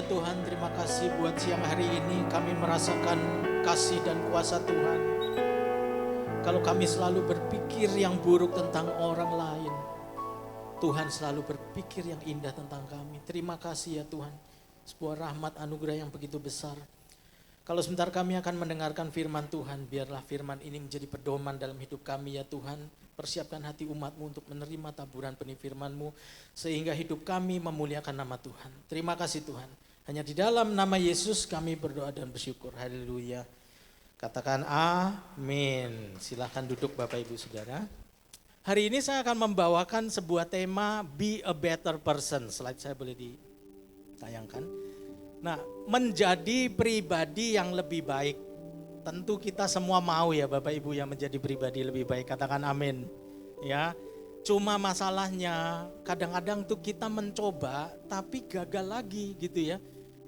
ya Tuhan, terima kasih buat siang hari ini kami merasakan kasih dan kuasa Tuhan. Kalau kami selalu berpikir yang buruk tentang orang lain, Tuhan selalu berpikir yang indah tentang kami. Terima kasih ya Tuhan, sebuah rahmat anugerah yang begitu besar. Kalau sebentar kami akan mendengarkan firman Tuhan, biarlah firman ini menjadi pedoman dalam hidup kami ya Tuhan. Persiapkan hati umat-Mu untuk menerima taburan benih firman-Mu, sehingga hidup kami memuliakan nama Tuhan. Terima kasih Tuhan. Hanya di dalam nama Yesus kami berdoa dan bersyukur. Haleluya. Katakan amin. Silahkan duduk Bapak Ibu Saudara. Hari ini saya akan membawakan sebuah tema Be a Better Person. Slide saya boleh ditayangkan. Nah, menjadi pribadi yang lebih baik. Tentu kita semua mau ya Bapak Ibu yang menjadi pribadi lebih baik. Katakan amin. Ya. Cuma masalahnya kadang-kadang tuh kita mencoba tapi gagal lagi gitu ya.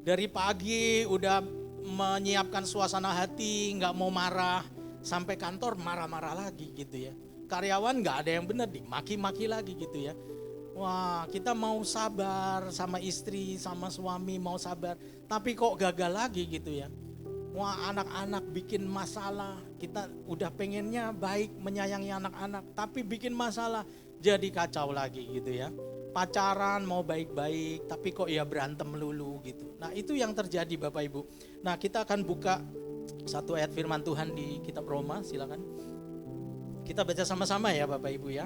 Dari pagi udah menyiapkan suasana hati, nggak mau marah, sampai kantor marah-marah lagi gitu ya. Karyawan nggak ada yang benar, dimaki-maki lagi gitu ya. Wah, kita mau sabar sama istri, sama suami mau sabar, tapi kok gagal lagi gitu ya. Wah, anak-anak bikin masalah, kita udah pengennya baik menyayangi anak-anak, tapi bikin masalah, jadi kacau lagi gitu ya. Pacaran mau baik-baik, tapi kok ya berantem melulu gitu. Nah itu yang terjadi Bapak Ibu. Nah kita akan buka satu ayat firman Tuhan di kitab Roma, silakan. Kita baca sama-sama ya Bapak Ibu ya.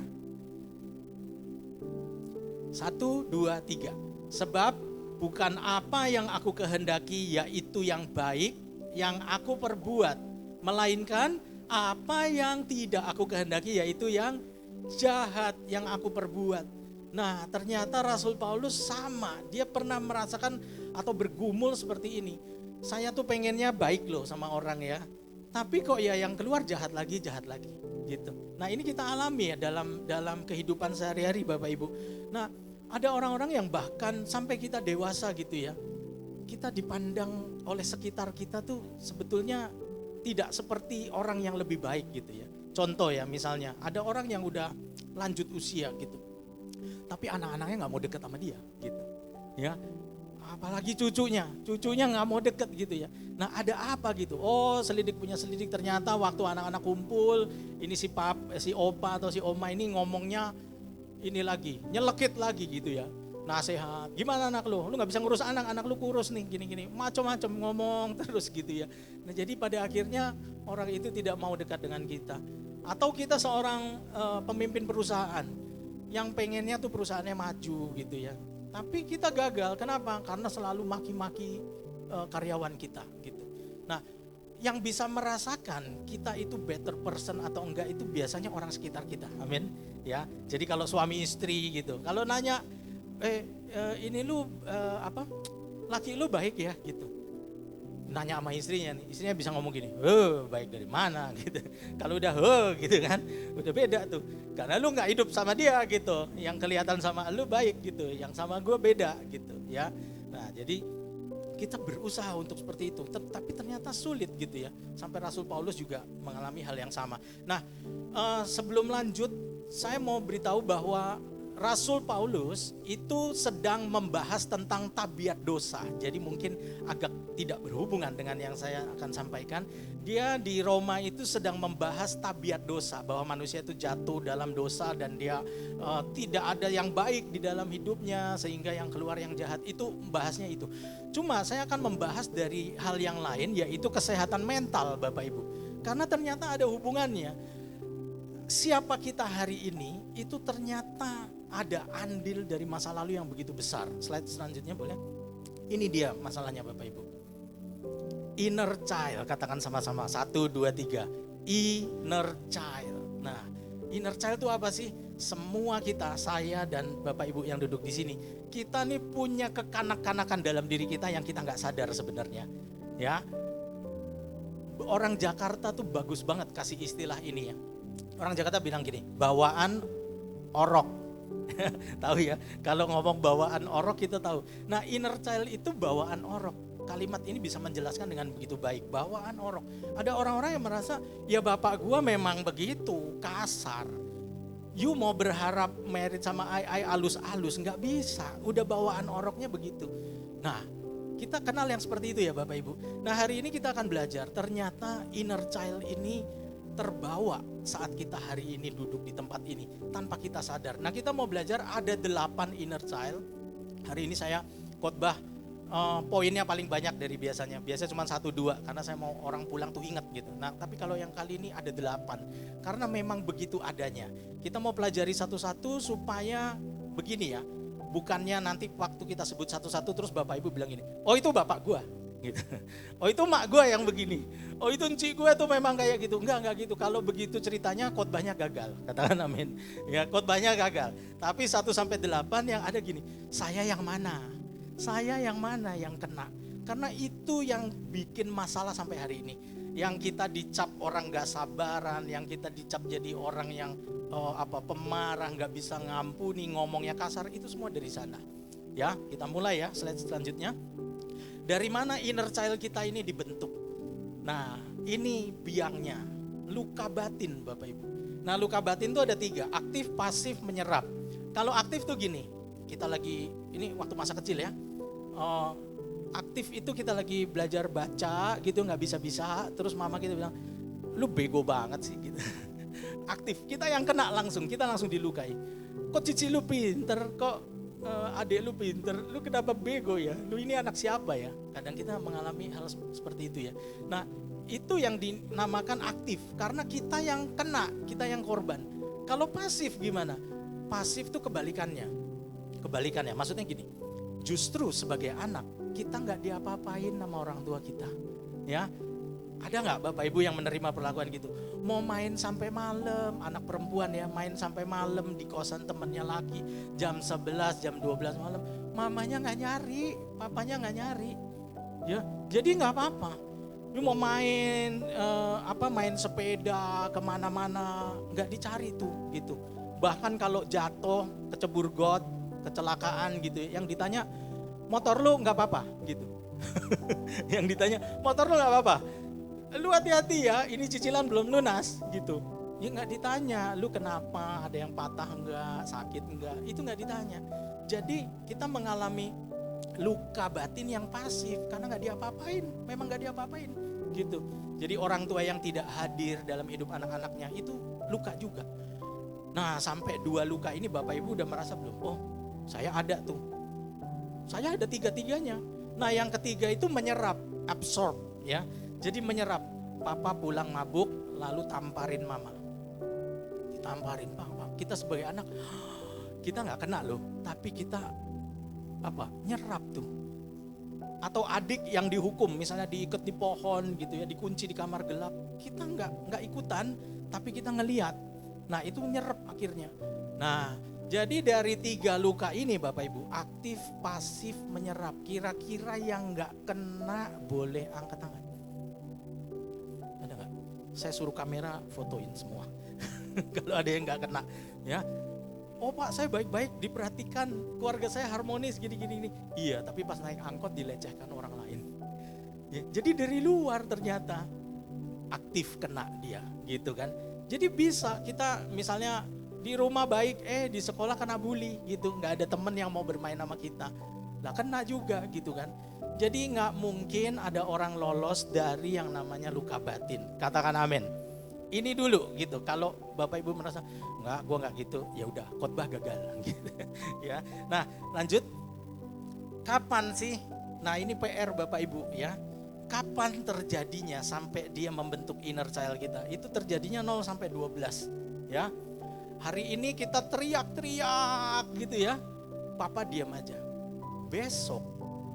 1, 2, 3. Sebab bukan apa yang aku kehendaki yaitu yang baik yang aku perbuat, melainkan apa yang tidak aku kehendaki yaitu yang jahat yang aku perbuat. Nah ternyata Rasul Paulus sama, dia pernah merasakan atau bergumul seperti ini. Saya tuh pengennya baik loh sama orang ya, tapi kok ya yang keluar jahat lagi gitu. Nah ini kita alami ya dalam kehidupan sehari-hari Bapak Ibu. Nah ada orang-orang yang bahkan sampai kita dewasa gitu ya, kita dipandang oleh sekitar kita tuh sebetulnya tidak seperti orang yang lebih baik gitu ya. Contoh ya misalnya ada orang yang udah lanjut usia gitu, tapi anak-anaknya gak mau deket sama dia gitu ya. Apalagi cucunya gak mau deket gitu ya. Nah ada apa gitu, oh selidik punya selidik, ternyata waktu anak-anak kumpul, ini si opa atau si oma ini ngomongnya ini lagi, nyelekit lagi gitu ya. Nasehat, gimana anak lu gak bisa ngurus anak lu kurus nih, gini-gini, macam-macam ngomong terus gitu ya. Nah jadi pada akhirnya orang itu tidak mau dekat dengan kita. Atau kita seorang pemimpin perusahaan yang pengennya tuh perusahaannya maju gitu ya. Tapi kita gagal, kenapa? Karena selalu maki-maki karyawan kita gitu. Nah yang bisa merasakan kita itu better person atau enggak itu biasanya orang sekitar kita, amin ya. Jadi kalau suami istri gitu, kalau nanya ini lu laki lu baik ya gitu. Nanya sama istrinya nih, istrinya bisa ngomong gini, baik dari mana gitu. Kalau udah gitu kan, udah beda tuh. Karena lu gak hidup sama dia gitu. Yang kelihatan sama lu baik gitu, yang sama gue beda gitu ya. Nah jadi kita berusaha untuk seperti itu, tapi ternyata sulit gitu ya. Sampai Rasul Paulus juga mengalami hal yang sama. Nah sebelum lanjut, saya mau beritahu bahwa Rasul Paulus itu sedang membahas tentang tabiat dosa. Jadi mungkin agak tidak berhubungan dengan yang saya akan sampaikan. Dia di Roma itu sedang membahas tabiat dosa, bahwa manusia itu jatuh dalam dosa dan dia tidak ada yang baik di dalam hidupnya sehingga yang keluar yang jahat. Itu bahasnya itu. Cuma saya akan membahas dari hal yang lain, yaitu kesehatan mental Bapak Ibu. Karena ternyata ada hubungannya. Siapa kita hari ini itu ternyata ada andil dari masa lalu yang begitu besar. Slide selanjutnya boleh. Ini dia masalahnya Bapak Ibu. Inner child, katakan sama-sama. 1, 2, 3. Inner child. Nah, inner child itu apa sih? Semua kita, saya dan Bapak Ibu yang duduk di sini, kita nih punya kekanak-kanakan dalam diri kita yang kita nggak sadar sebenarnya. Ya, orang Jakarta tuh bagus banget kasih istilah ini ya. Orang Jakarta bilang gini, bawaan orok. Tahu ya, kalau ngomong bawaan orok kita tahu. Nah inner child itu bawaan orok. Kalimat ini bisa menjelaskan dengan begitu baik, bawaan orok. Ada orang-orang yang merasa, ya bapak gua memang begitu, kasar. You mau berharap married sama ai alus-alus, gak bisa. Udah bawaan oroknya begitu. Nah Kita kenal yang seperti itu ya Bapak Ibu. Nah hari ini kita akan belajar, ternyata inner child ini terbawa saat kita hari ini duduk di tempat ini tanpa kita sadar. Nah kita mau belajar ada 8 inner child. Hari ini saya khotbah poinnya paling banyak dari biasanya. Biasanya cuma 1-2 karena saya mau orang pulang tuh ingat gitu. Nah tapi kalau yang kali ini ada 8 karena memang begitu adanya. Kita mau pelajari satu-satu supaya begini ya. Bukannya nanti waktu kita sebut satu-satu terus Bapak Ibu bilang ini, oh itu bapak gua gitu. Oh itu mak gua yang begini. Oh itu encik gua tuh memang kayak gitu. Enggak gitu. Kalau begitu ceritanya khotbahnya gagal. Katakan amin. Ya khotbahnya gagal. Tapi 1-8 yang ada gini, saya yang mana? Saya yang mana yang kena? Karena itu yang bikin masalah sampai hari ini. Yang kita dicap orang gak sabaran, yang kita dicap jadi orang yang pemarah, gak bisa ngampuni, ngomongnya kasar, itu semua dari sana. Ya, kita mulai ya, slide selanjutnya. Dari mana inner child kita ini dibentuk? Nah, ini biangnya, luka batin Bapak Ibu. Nah, luka batin itu ada 3, aktif, pasif, menyerap. Kalau aktif tuh gini, kita lagi, ini waktu masa kecil ya, aktif itu kita lagi belajar baca gitu nggak bisa-bisa, terus mama kita bilang lu bego banget sih gitu. Aktif, kita yang kena langsung, kita langsung dilukai. Kok cici lu pinter, kok adik lu pinter, lu kenapa bego ya, lu ini anak siapa ya. Kadang kita mengalami hal seperti itu ya. Nah itu yang dinamakan aktif karena kita yang kena, kita yang korban. Kalau pasif gimana? Pasif tuh kebalikannya, maksudnya gini, justru sebagai anak kita nggak diapa-apain sama orang tua kita, ya. Ada nggak Bapak Ibu yang menerima perlakuan gitu? Mau main sampai malam, anak perempuan ya, main sampai malam di kosan temennya laki, jam 11, jam 12 malam, mamanya nggak nyari, papanya nggak nyari, ya. Jadi nggak apa-apa. Lu mau main main sepeda kemana-mana, nggak dicari tuh, gitu. Bahkan kalau jatuh, kecebur got, kecelakaan gitu, yang ditanya motor lu nggak apa-apa gitu. Yang ditanya motor lu nggak apa-apa, lu hati-hati ya, ini cicilan belum lunas gitu. Ya nggak ditanya, lu kenapa, ada yang patah enggak, sakit enggak, itu nggak ditanya. Jadi kita mengalami luka batin yang pasif karena nggak diapa-apain, memang nggak diapa-apain gitu. Jadi orang tua yang tidak hadir dalam hidup anak-anaknya itu luka juga. Nah sampai 2 luka ini Bapak Ibu udah merasa belum? Oh saya ada tuh, saya ada 3-tiganya. Nah yang ketiga itu menyerap, absorb ya. Jadi menyerap, papa pulang mabuk lalu tamparin mama. Ditamparin, Pak. Kita sebagai anak, kita gak kena loh, tapi kita nyerap tuh. Atau adik yang dihukum, misalnya diikat di pohon gitu ya, dikunci di kamar gelap. Kita gak ikutan, tapi kita ngelihat. Nah itu menyerap akhirnya. Nah jadi dari 3 luka ini Bapak Ibu, aktif, pasif, menyerap. Kira-kira yang gak kena boleh angkat tangan. Ada gak? Saya suruh kamera fotoin semua. Kalau ada yang gak kena ya. Oh Pak saya baik-baik, diperhatikan, keluarga saya harmonis gini-gini. Iya tapi pas naik angkot dilecehkan orang lain. Ya, jadi dari luar ternyata aktif kena dia gitu kan. Jadi bisa kita misalnya di rumah baik, di sekolah kena bully gitu, nggak ada temen yang mau bermain sama kita, lah kena juga gitu kan. Jadi nggak mungkin ada orang lolos dari yang namanya luka batin. Katakan amin. Ini dulu gitu. Kalau Bapak Ibu merasa nggak, gue nggak gitu, ya udah khotbah gagal gitu ya. Nah lanjut, kapan sih? Nah ini PR Bapak Ibu ya. Kapan terjadinya sampai dia membentuk inner child kita? Itu terjadinya 0-12 ya. Hari ini kita teriak-teriak gitu ya, papa diam aja. Besok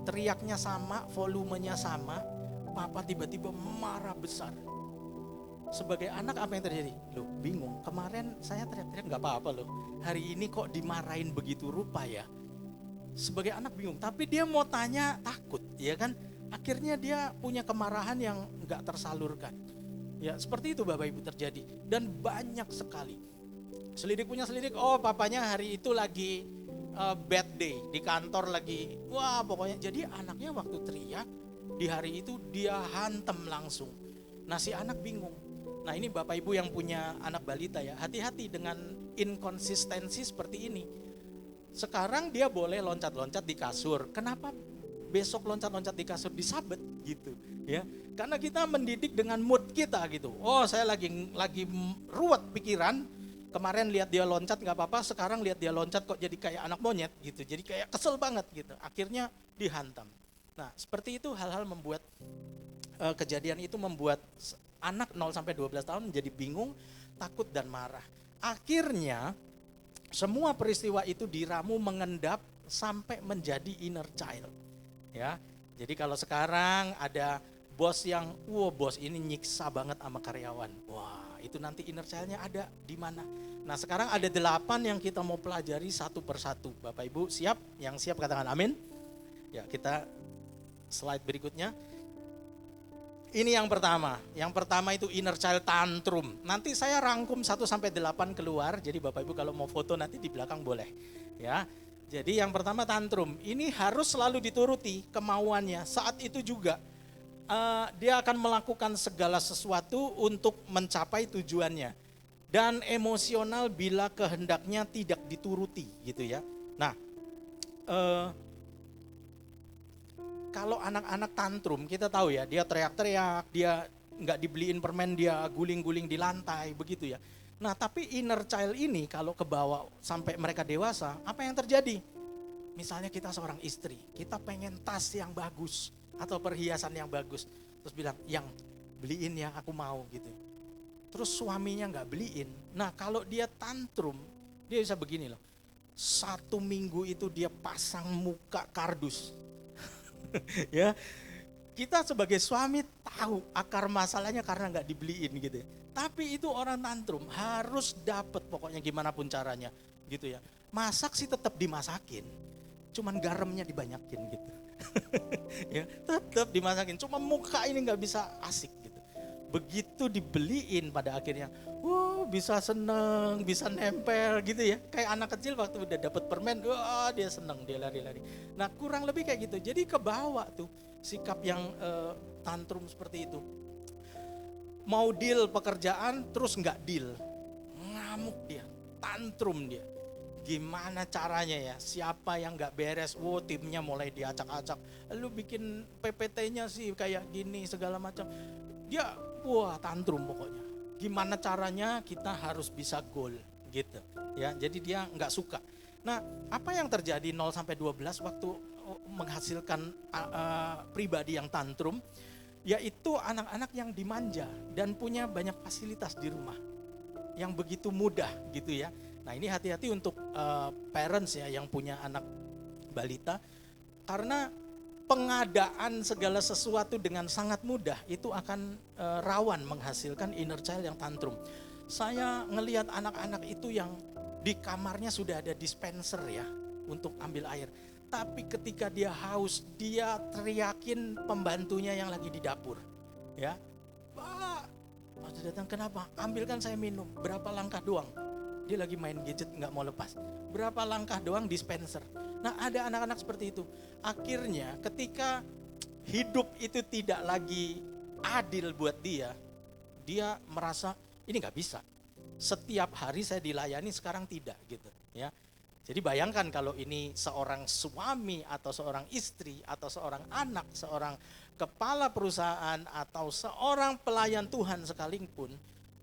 teriaknya sama, volumenya sama, papa tiba-tiba marah besar. Sebagai anak apa yang terjadi? Loh bingung, kemarin saya teriak-teriak gak apa-apa loh, hari ini kok dimarahin begitu rupa ya. Sebagai anak bingung, tapi dia mau tanya takut ya kan. Akhirnya dia punya kemarahan yang gak tersalurkan. Ya seperti itu Bapak Ibu terjadi, dan banyak sekali. Selidik punya selidik, oh papanya hari itu lagi bad day, di kantor lagi, wah pokoknya. Jadi anaknya waktu teriak, di hari itu dia hantem langsung. Nah si anak bingung. Nah ini Bapak Ibu yang punya anak balita ya, hati-hati dengan inkonsistensi seperti ini. Sekarang dia boleh loncat-loncat di kasur, kenapa besok loncat-loncat di kasur disabet gitu ya. Karena kita mendidik dengan mood kita gitu. Oh, saya lagi ruwet pikiran. Kemarin lihat dia loncat nggak apa-apa, sekarang lihat dia loncat kok jadi kayak anak monyet gitu. Jadi kayak kesel banget gitu. Akhirnya dihantam. Nah, seperti itu hal-hal membuat kejadian itu membuat anak 0 sampai 12 tahun menjadi bingung, takut dan marah. Akhirnya semua peristiwa itu diramu mengendap sampai menjadi inner child. Ya. Jadi kalau sekarang ada bos yang, bos ini nyiksa banget sama karyawan. Wah, itu nanti inner child-nya ada di mana. Nah, sekarang ada 8 yang kita mau pelajari satu persatu. Bapak Ibu siap? Yang siap katakan amin. Ya, kita slide berikutnya. Ini yang pertama. Yang pertama itu inner child tantrum. Nanti saya rangkum 1 sampai 8 keluar. Jadi Bapak Ibu kalau mau foto nanti di belakang boleh. Ya. Jadi yang pertama tantrum. Ini harus selalu dituruti kemauannya. Saat itu juga dia akan melakukan segala sesuatu untuk mencapai tujuannya. Dan emosional bila kehendaknya tidak dituruti gitu ya. Nah, kalau anak-anak tantrum kita tahu ya, dia teriak-teriak, dia nggak dibeliin permen, dia guling-guling di lantai begitu ya. Nah, tapi inner child ini kalau kebawa sampai mereka dewasa, apa yang terjadi? Misalnya kita seorang istri, kita pengen tas yang bagus atau perhiasan yang bagus, terus bilang, yang beliin ya, aku mau gitu. Terus suaminya nggak beliin. Nah, kalau dia tantrum, dia bisa begini loh. 1 minggu itu dia pasang muka kardus. Ya, kita sebagai suami tahu akar masalahnya karena nggak dibeliin gitu ya. Tapi itu orang tantrum harus dapat pokoknya gimana pun caranya gitu ya. Masak sih tetap dimasakin, cuman garamnya dibanyakin gitu. Ya, tetap dimasakin, cuma muka ini nggak bisa asik gitu. Begitu dibeliin pada akhirnya, bisa seneng, bisa nempel gitu ya. Kayak anak kecil waktu udah dapat permen, dia seneng, dia lari-lari. Nah, kurang lebih kayak gitu. Jadi kebawa tuh sikap yang tantrum seperti itu. Mau deal pekerjaan terus nggak deal, ngamuk dia, tantrum dia. Gimana caranya ya? Siapa yang nggak beres? Timnya mulai diacak-acak. Lu bikin PPT-nya sih kayak gini segala macam. Dia tantrum pokoknya. Gimana caranya kita harus bisa goal gitu ya. Jadi dia nggak suka. Nah, apa yang terjadi 0 sampai 12 waktu menghasilkan pribadi yang tantrum, yaitu anak-anak yang dimanja dan punya banyak fasilitas di rumah yang begitu mudah gitu ya. Nah, ini hati-hati untuk parents ya yang punya anak balita, karena pengadaan segala sesuatu dengan sangat mudah itu akan rawan menghasilkan inner child yang tantrum. Saya ngelihat anak-anak itu yang di kamarnya sudah ada dispenser ya untuk ambil air. Tapi ketika dia haus, dia teriakin pembantunya yang lagi di dapur. Ya, Pak, waktu datang kenapa? Ambilkan saya minum, berapa langkah doang. Dia lagi main gadget nggak mau lepas. Berapa langkah doang dispenser. Nah, ada anak-anak seperti itu. Akhirnya ketika hidup itu tidak lagi adil buat dia, dia merasa ini nggak bisa. Setiap hari saya dilayani, sekarang tidak gitu. Ya. Jadi bayangkan kalau ini seorang suami atau seorang istri atau seorang anak, seorang kepala perusahaan atau seorang pelayan Tuhan sekalipun,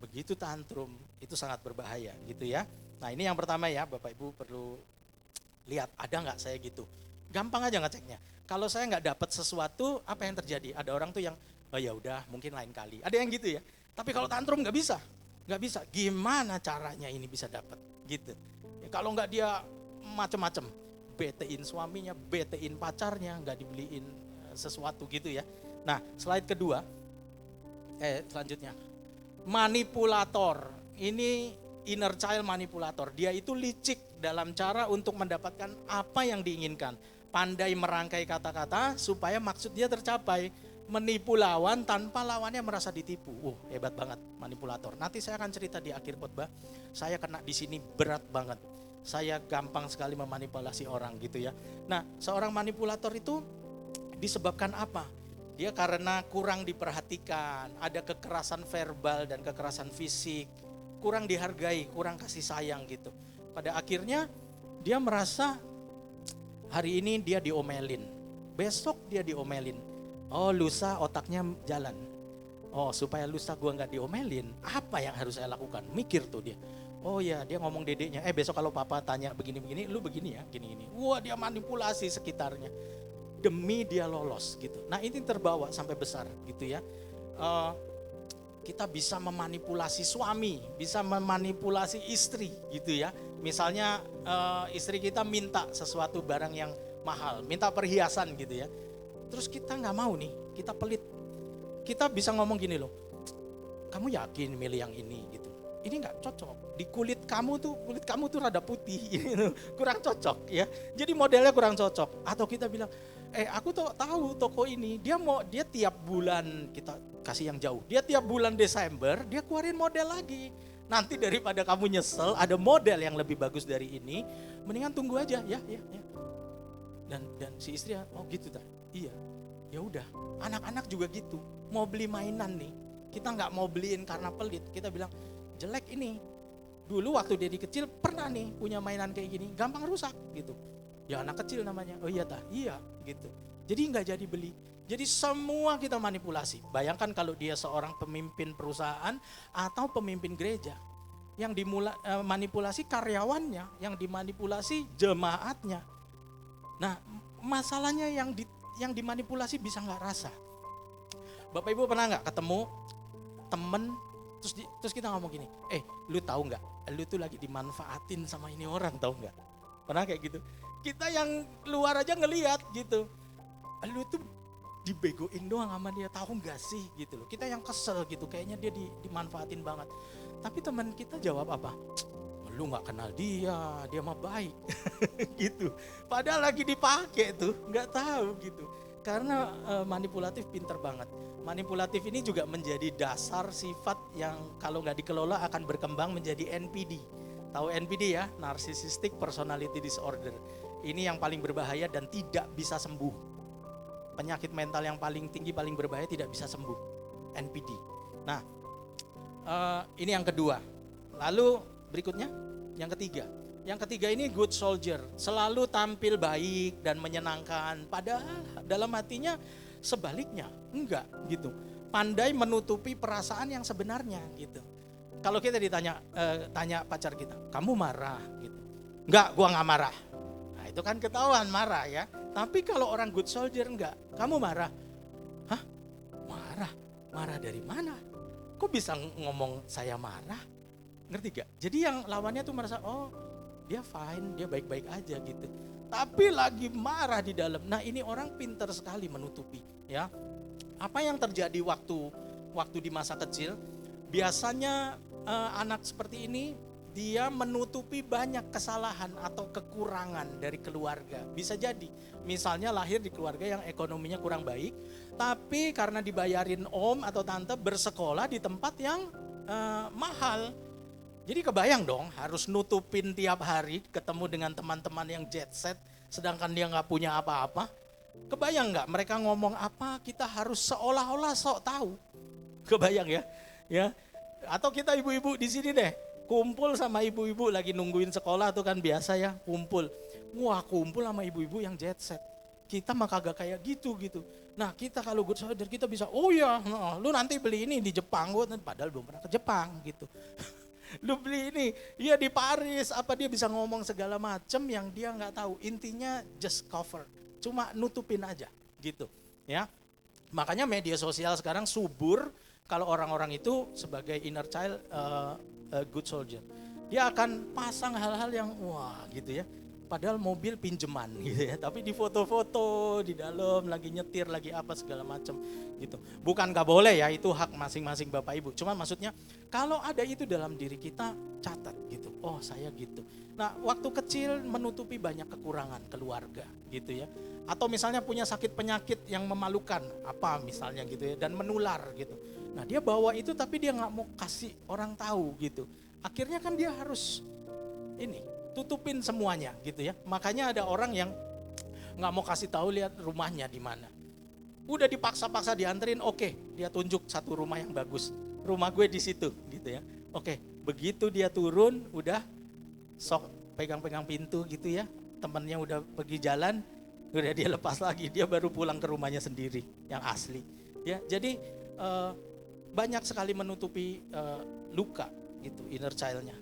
begitu tantrum itu sangat berbahaya gitu ya. Nah, ini yang pertama ya, Bapak Ibu perlu lihat ada nggak saya gitu. Gampang aja ngeceknya. Kalau saya nggak dapat sesuatu, apa yang terjadi? Ada orang tuh yang ya udah mungkin lain kali. Ada yang gitu ya. Tapi kalau tantrum nggak bisa. Gimana caranya ini bisa dapat gitu. Ya, kalau nggak dia macem-macem, betein suaminya, betein pacarnya, nggak dibeliin sesuatu gitu ya. Nah, slide kedua, selanjutnya. Manipulator, ini inner child manipulator. Dia itu licik dalam cara untuk mendapatkan apa yang diinginkan. Pandai merangkai kata-kata supaya maksud dia tercapai. Menipu lawan tanpa lawannya merasa ditipu. Hebat banget manipulator. Nanti saya akan cerita di akhir khotbah. Saya kena di sini berat banget. Saya gampang sekali memanipulasi orang gitu ya. Nah, seorang manipulator itu disebabkan apa? Dia karena kurang diperhatikan, ada kekerasan verbal dan kekerasan fisik, kurang dihargai, kurang kasih sayang gitu. Pada akhirnya dia merasa hari ini dia diomelin, besok dia diomelin. Oh lusa otaknya jalan. Oh supaya lusa gua nggak diomelin, apa yang harus saya lakukan? Mikir tuh dia. Oh ya dia ngomong dedeknya, besok kalau papa tanya begini-begini, lu begini ya, gini-gini. Wah dia manipulasi sekitarnya demi dia lolos gitu. Nah ini terbawa sampai besar gitu ya. Kita bisa memanipulasi suami, bisa memanipulasi istri gitu ya. Misalnya istri kita minta sesuatu barang yang mahal, minta perhiasan gitu ya. Terus kita nggak mau nih, kita pelit. Kita bisa ngomong gini loh, kamu yakin milih yang ini gitu. Ini nggak cocok. Di kulit kamu tuh rada putih, kurang cocok ya. Jadi modelnya kurang cocok. Atau kita bilang, aku tuh tahu toko ini, dia tiap bulan kita kasih yang jauh. Dia tiap bulan Desember dia keluarin model lagi. Nanti daripada kamu nyesel, ada model yang lebih bagus dari ini, mendingan tunggu aja ya. Dan si istri oh gitu tak? Iya. Ya udah, anak-anak juga gitu. Mau beli mainan nih, kita nggak mau beliin karena pelit. Kita bilang jelek ini. Dulu waktu dia kecil pernah nih punya mainan kayak gini, gampang rusak gitu. Ya anak kecil namanya. Oh iya tak? Iya gitu. Jadi nggak jadi beli. Jadi semua kita manipulasi. Bayangkan kalau dia seorang pemimpin perusahaan atau pemimpin gereja. Yang manipulasi karyawannya, yang dimanipulasi jemaatnya. Nah masalahnya yang dimanipulasi bisa nggak rasa. Bapak Ibu pernah nggak ketemu temen terus kita ngomong gini, lu tahu nggak, lu tuh lagi dimanfaatin sama ini orang, tahu nggak? Pernah kayak gitu? Kita yang luar aja ngelihat gitu, lu tuh dibegoin doang sama dia, tahu nggak sih gitu loh. Kita yang kesel gitu, kayaknya dia dimanfaatin banget. Tapi teman kita jawab apa? Lu nggak kenal dia mah baik gitu. Padahal lagi dipakai tuh, nggak tahu gitu. Karena manipulatif pinter banget. Manipulatif ini juga menjadi dasar sifat yang kalau nggak dikelola akan berkembang menjadi NPD. Tahu NPD ya? Narcissistic Personality Disorder. Ini yang paling berbahaya dan tidak bisa sembuh. Penyakit mental yang paling tinggi, paling berbahaya tidak bisa sembuh. NPD. Nah, ini yang kedua. Lalu berikutnya, yang ketiga. Yang ketiga ini good soldier. Selalu tampil baik dan menyenangkan. Padahal dalam hatinya sebaliknya, enggak gitu. Pandai menutupi perasaan yang sebenarnya gitu. Kalau kita tanya pacar kita, kamu marah gitu. Enggak, gua nggak marah. Nah itu kan ketahuan marah ya. Tapi kalau orang good soldier enggak, kamu marah. Hah? Marah? Marah dari mana? Kok bisa ngomong saya marah? Ngerti gak? Jadi yang lawannya tuh merasa, oh dia fine, dia baik-baik aja gitu. Tapi lagi marah di dalam. Nah ini orang pintar sekali menutupi ya. Apa yang terjadi waktu di masa kecil? Biasanya anak seperti ini dia menutupi banyak kesalahan atau kekurangan dari keluarga. Bisa jadi misalnya lahir di keluarga yang ekonominya kurang baik, tapi karena dibayarin om atau tante bersekolah di tempat yang mahal. Jadi kebayang dong harus nutupin tiap hari ketemu dengan teman-teman yang jet set sedangkan dia gak punya apa-apa. Kebayang gak mereka ngomong apa kita harus seolah-olah sok tahu. Kebayang ya. Atau kita ibu-ibu di sini deh kumpul sama ibu-ibu lagi nungguin sekolah tuh kan biasa ya kumpul. Wah kumpul sama ibu-ibu yang jet set. Kita mah kagak kayak gitu. Nah kita kalau good soldier kita bisa oh ya lu nanti beli ini di Jepang. Padahal belum pernah ke Jepang gitu. Lu beli ini, ya di Paris, apa dia bisa ngomong segala macam yang dia nggak tahu. Intinya just cover, cuma nutupin aja gitu ya. Makanya media sosial sekarang subur kalau orang-orang itu sebagai inner child good soldier. Dia akan pasang hal-hal yang wah gitu ya. Padahal mobil pinjeman gitu ya, tapi di foto-foto di dalam lagi nyetir lagi apa segala macam gitu. Bukan gak boleh ya, itu hak masing-masing Bapak Ibu. Cuma maksudnya kalau ada itu dalam diri kita catat gitu. Oh saya gitu. Nah waktu kecil menutupi banyak kekurangan keluarga gitu ya. Atau misalnya punya sakit penyakit yang memalukan apa misalnya gitu ya dan menular gitu. Nah dia bawa itu tapi dia gak mau kasih orang tahu gitu. Akhirnya kan dia harus tutupin semuanya gitu ya. Makanya ada orang yang nggak mau kasih tahu lihat rumahnya di mana. Udah dipaksa-paksa dianterin, oke, dia tunjuk satu rumah yang bagus. Rumah gue di situ gitu ya. Oke, begitu dia turun udah sok pegang-pegang pintu gitu ya. Temannya udah pergi jalan, Udah dia lepas lagi, dia baru pulang ke rumahnya sendiri yang asli. Ya, jadi banyak sekali menutupi luka gitu inner child-nya.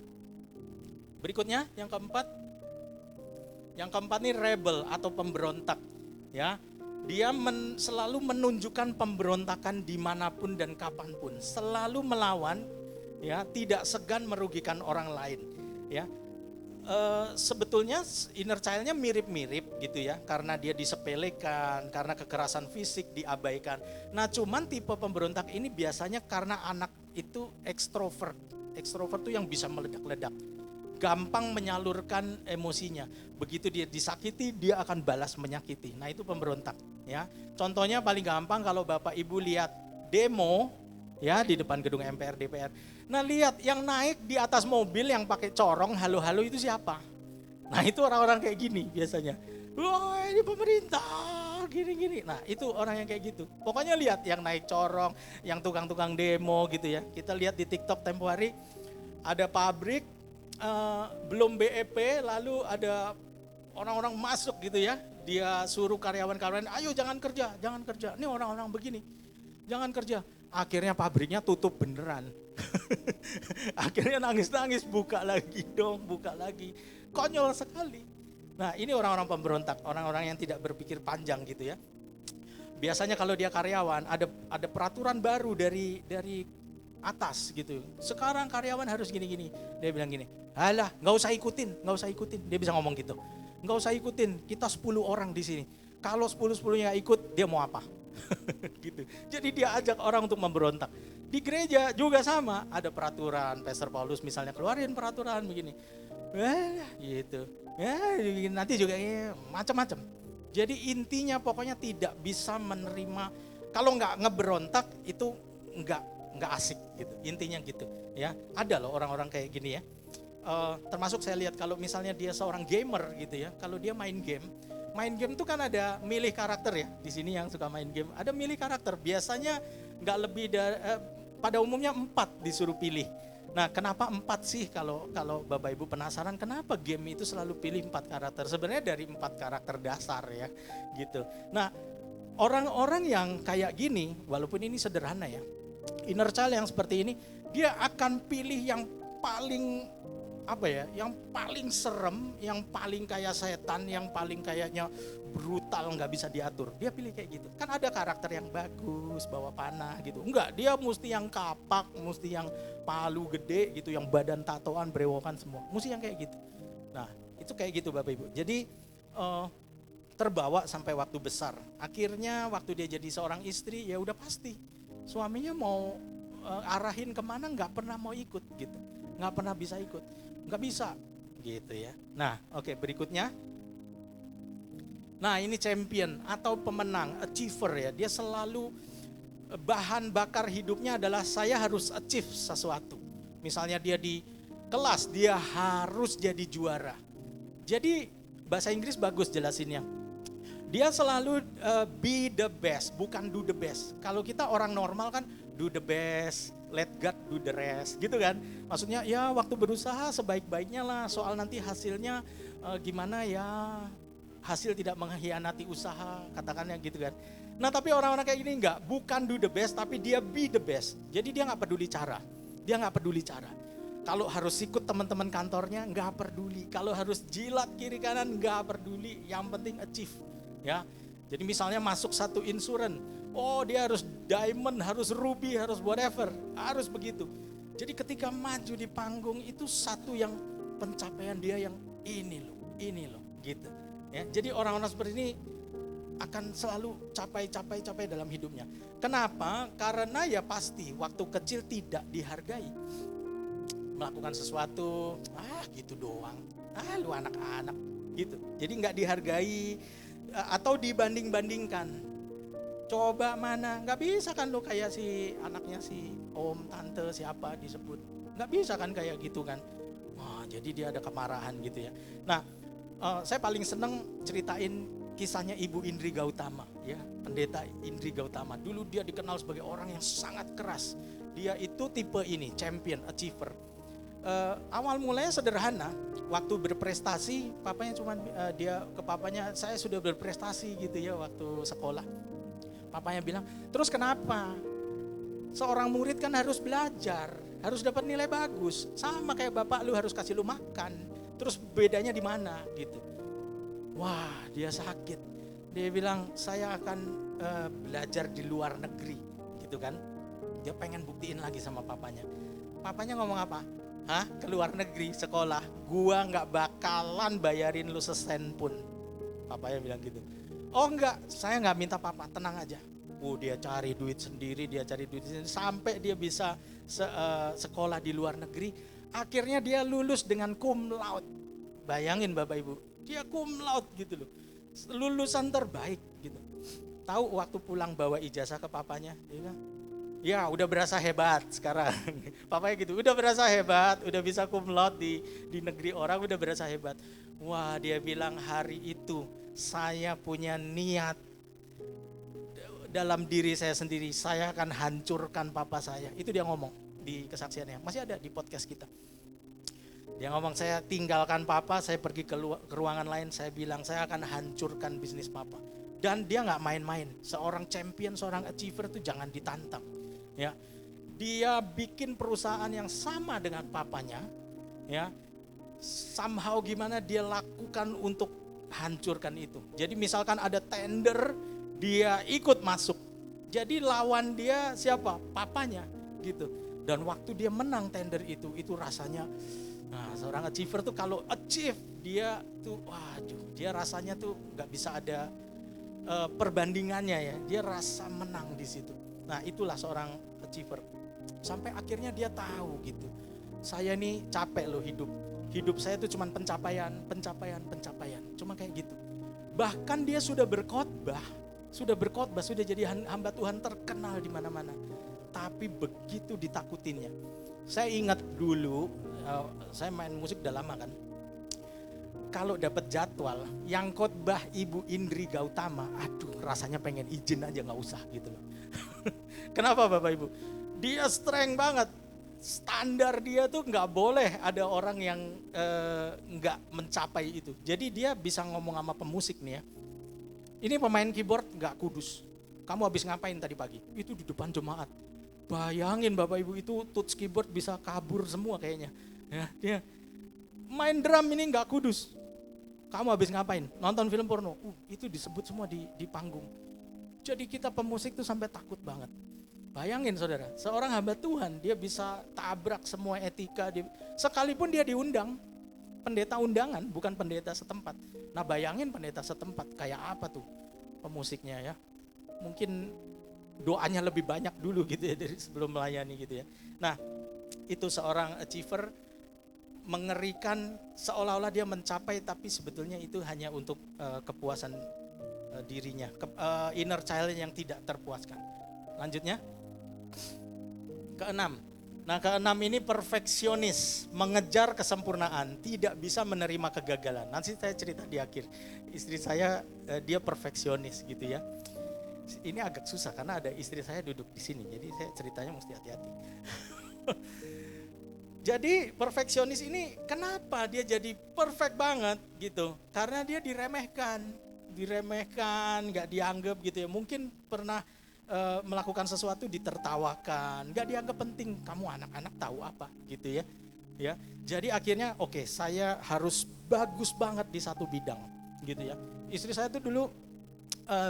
Berikutnya yang keempat. Yang keempat ini rebel atau pemberontak. Ya, dia selalu menunjukkan pemberontakan dimanapun dan kapanpun, selalu melawan, ya, tidak segan merugikan orang lain. Ya, sebetulnya inner child-nya mirip-mirip gitu ya, karena dia disepelekan, karena kekerasan fisik diabaikan. Nah, cuman tipe pemberontak ini biasanya karena anak itu ekstrovert. Ekstrovert tuh yang bisa meledak-ledak, gampang menyalurkan emosinya. Begitu dia disakiti, dia akan balas menyakiti. Nah, itu pemberontak, ya. Contohnya paling gampang kalau Bapak Ibu lihat demo, ya, di depan gedung MPR DPR. Nah, lihat yang naik di atas mobil yang pakai corong halo-halo itu siapa? Nah, itu orang-orang kayak gini biasanya. Wah, ini pemerintah gini-gini. Nah, itu orang yang kayak gitu. Pokoknya lihat yang naik corong, yang tukang-tukang demo gitu ya. Kita lihat di TikTok tempo hari ada pabrik belum BEP, lalu ada orang-orang masuk gitu ya, dia suruh karyawan-karyawan, ayo jangan kerja, ini orang-orang begini, jangan kerja. Akhirnya pabriknya tutup beneran. Akhirnya nangis-nangis, buka lagi dong, buka lagi. Konyol sekali. Nah, ini orang-orang pemberontak, orang-orang yang tidak berpikir panjang gitu ya. Biasanya kalau dia karyawan, ada peraturan baru dari atas gitu. Sekarang karyawan harus gini-gini. Dia bilang gini, alah gak usah ikutin. Dia bisa ngomong gitu. Gak usah ikutin, kita 10 orang di sini. Kalau 10-10-nya gak ikut, dia mau apa? Gitu. Jadi dia ajak orang untuk memberontak. Di gereja juga sama, ada peraturan. Pastor Paulus misalnya keluarin peraturan begini. Gitu. Ya, nanti juga macam-macam. Jadi intinya pokoknya tidak bisa menerima. Kalau nggak ngeberontak itu nggak asik gitu, intinya gitu ya. Ada loh orang-orang kayak gini ya, termasuk saya lihat kalau misalnya dia seorang gamer gitu ya, kalau dia main game itu kan ada milih karakter ya. Di sini yang suka main game ada milih karakter, biasanya nggak lebih dari pada umumnya 4 disuruh pilih. Nah, kenapa 4 sih? Kalau Bapak Ibu penasaran kenapa game itu selalu pilih 4 karakter, sebenarnya dari 4 karakter dasar ya gitu. Nah, orang-orang yang kayak gini, walaupun ini sederhana ya, inner child yang seperti ini, dia akan pilih yang paling yang paling serem, yang paling kayak setan, yang paling kayaknya brutal, nggak bisa diatur. Dia pilih kayak gitu. Kan ada karakter yang bagus, bawa panah gitu. Enggak, dia mesti yang kapak, mesti yang palu gede gitu, yang badan tatoan, brewokan semua. Mesti yang kayak gitu. Nah, itu kayak gitu Bapak Ibu. Jadi terbawa sampai waktu besar. Akhirnya waktu dia jadi seorang istri, ya udah pasti suaminya mau arahin kemana nggak pernah mau ikut gitu, nggak pernah bisa ikut, nggak bisa gitu ya. Nah, oke, berikutnya. Nah, ini champion atau pemenang, achiever ya. Dia selalu bahan bakar hidupnya adalah saya harus achieve sesuatu. Misalnya dia di kelas, dia harus jadi juara. Jadi bahasa Inggris bagus jelasinnya. Dia selalu be the best, bukan do the best. Kalau kita orang normal kan do the best, let God do the rest gitu kan. Maksudnya ya waktu berusaha sebaik-baiknya lah, soal nanti hasilnya gimana ya, hasil tidak mengkhianati usaha, katakannya gitu kan. Nah, tapi orang-orang kayak gini enggak, bukan do the best tapi dia be the best. Jadi dia enggak peduli cara. Kalau harus ikut teman-teman kantornya enggak peduli, kalau harus jilat kiri kanan enggak peduli, yang penting achieve. Ya, jadi misalnya masuk satu insuran, oh dia harus diamond, harus ruby, harus whatever, harus begitu. Jadi ketika maju di panggung itu satu yang pencapaian dia yang ini loh, gitu. Ya, jadi orang-orang seperti ini akan selalu capai dalam hidupnya. Kenapa? Karena ya pasti waktu kecil tidak dihargai. Melakukan sesuatu, gitu doang, lu anak-anak gitu. Jadi nggak dihargai. Atau dibanding-bandingkan, coba mana, nggak bisa kan lo kayak si anaknya si om, tante, siapa disebut, nggak bisa kan kayak gitu kan. Wah, jadi dia ada kemarahan gitu ya. Nah, saya paling seneng ceritain kisahnya Ibu Indri Gautama ya, pendeta Indri Gautama. Dulu dia dikenal sebagai orang yang sangat keras. Dia itu tipe ini, champion, achiever. Awal mulanya sederhana. Waktu berprestasi, papanya dia ke papanya, saya sudah berprestasi gitu ya waktu sekolah. Papanya bilang, terus kenapa? Seorang murid kan harus belajar, harus dapat nilai bagus. Sama kayak bapak lu harus kasih lu makan. Terus bedanya di mana gitu. Wah, dia sakit. Dia bilang, saya akan belajar di luar negeri gitu kan. Dia pengen buktiin lagi sama papanya. Papanya ngomong apa? Hah? Ke luar negeri sekolah, gua nggak bakalan bayarin lu sesen pun. Papanya bilang gitu. Oh enggak, saya nggak minta papa, tenang aja. Dia cari duit sendiri, sampai dia bisa sekolah di luar negeri. Akhirnya dia lulus dengan cum laude. Bayangin Bapak Ibu, dia cum laude gitu loh. Lulusan terbaik gitu. Tahu waktu pulang bawa ijazah ke papanya, dia bilang, ya udah berasa hebat sekarang. Papanya gitu, udah berasa hebat, udah bisa cum laude di negeri orang, udah berasa hebat. Wah, dia bilang hari itu saya punya niat dalam diri saya sendiri, saya akan hancurkan papa saya. Itu dia ngomong di kesaksiannya, masih ada di podcast kita. Dia ngomong, saya tinggalkan papa, saya pergi ke ruangan lain, saya bilang saya akan hancurkan bisnis papa. Dan dia gak main-main, seorang champion, seorang achiever itu jangan ditantang. Ya, dia bikin perusahaan yang sama dengan papanya, ya, somehow gimana dia lakukan untuk hancurkan itu. Jadi misalkan ada tender, dia ikut masuk. Jadi lawan dia siapa? Papanya, gitu. Dan waktu dia menang tender itu rasanya, nah seorang achiever tuh kalau achieve dia tuh, waduh, dia rasanya tuh nggak bisa ada perbandingannya ya. Dia rasa menang di situ. Nah itulah seorang achiever. Sampai akhirnya dia tahu gitu. Saya nih capek loh hidup. Hidup saya tuh cuman pencapaian. Cuma kayak gitu. Bahkan dia sudah berkhotbah, sudah jadi hamba Tuhan terkenal di mana-mana. Tapi begitu ditakutinnya. Saya ingat dulu, saya main musik udah lama kan. Kalau dapat jadwal yang khotbah Ibu Indri Gautama, aduh rasanya pengen izin aja nggak usah gitu loh. Kenapa Bapak Ibu? Dia strength banget. Standar dia tuh nggak boleh ada orang yang nggak mencapai itu. Jadi dia bisa ngomong sama pemusik nih ya. Ini pemain keyboard nggak kudus. Kamu habis ngapain tadi pagi? Itu di depan jemaat. Bayangin Bapak Ibu, itu tuts keyboard bisa kabur semua kayaknya. Ya, dia main drum ini nggak kudus. Kamu habis ngapain? Nonton film porno. Itu disebut semua di panggung. Jadi kita pemusik tuh sampai takut banget. Bayangin saudara, seorang hamba Tuhan dia bisa tabrak semua etika. Sekalipun dia diundang, pendeta undangan bukan pendeta setempat. Nah bayangin pendeta setempat kayak apa tuh pemusiknya ya. Mungkin doanya lebih banyak dulu gitu ya dari sebelum melayani gitu ya. Nah itu seorang achiever, mengerikan, seolah-olah dia mencapai tapi sebetulnya itu hanya untuk kepuasan dirinya, inner child yang tidak terpuaskan. Lanjutnya, keenam. Nah keenam ini perfeksionis, mengejar kesempurnaan, tidak bisa menerima kegagalan. Nanti saya cerita di akhir. Istri saya dia perfeksionis gitu ya. Ini agak susah karena ada istri saya duduk di sini, jadi saya ceritanya mesti hati-hati. Jadi perfeksionis ini kenapa dia jadi perfect banget gitu? Karena dia diremehkan, gak dianggap gitu ya. Mungkin pernah melakukan sesuatu ditertawakan, gak dianggap penting. Kamu anak-anak tahu apa gitu ya. Ya, jadi akhirnya oke, saya harus bagus banget di satu bidang gitu ya. Istri saya tuh dulu